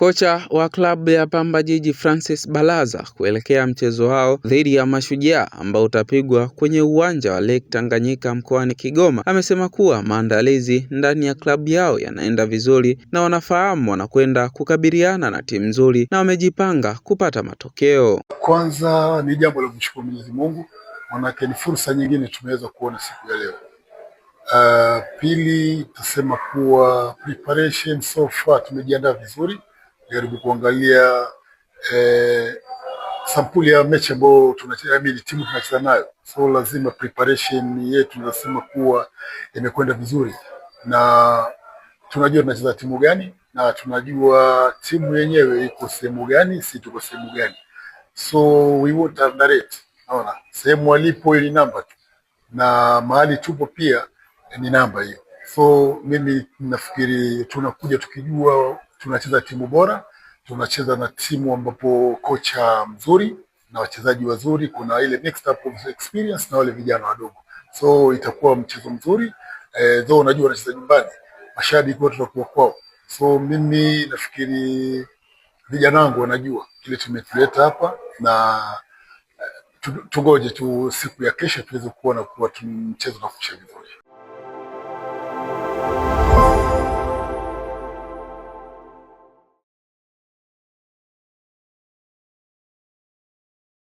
Kocha wa klabu ya Pamba Jiji Francis Baraza kuelekea mchezo wao dhidi ya Mashujaa ambao utapigwa kwenye uwanja wa Lake Tanganyika mkoani Kigoma amesema kuwa maandalizi ndani ya klabu yao yanaenda vizuri na wanafahamu wanakwenda kukabiliana na timu nzuri na wamejipanga kupata matokeo. Kwanza ni jambo la kumshukuru Mwenyezi Mungu, maana ni fursa nyingine tumeweza kuona siku ya leo. Pili, tusema kuwa preparation so far tumejiandaa vizuri. Jaribu kuangalia sampuli ya mechi ambayo tunacheza, timu tunacheza nayo, so lazima preparation yetu tunasema kuwa imekwenda vizuri, na tunajua tunacheza timu gani na tunajua timu yenyewe iko sehemu gani, si tuko sehemu gani, so we won't underrate. Naona sehemu walipo ili namba tu na mahali tupo pia ni namba hiyo. So mimi nafikiri tunakuja tukijua tunacheza timu bora, tunacheza na timu ambapo kocha mzuri na wachezaji wazuri, kuna ile mixed up of experience na wale vijana wadogo, so itakuwa mchezo mzuri. Though unajua wanacheza nyumbani, mashabiki wote tutakuwa kwao, so mimi nafikiri vijana wangu wanajua kile tumetuleta hapa, na tungoje tu siku ya kesho tuweze kuona kuwa mchezo unakusha vizuri.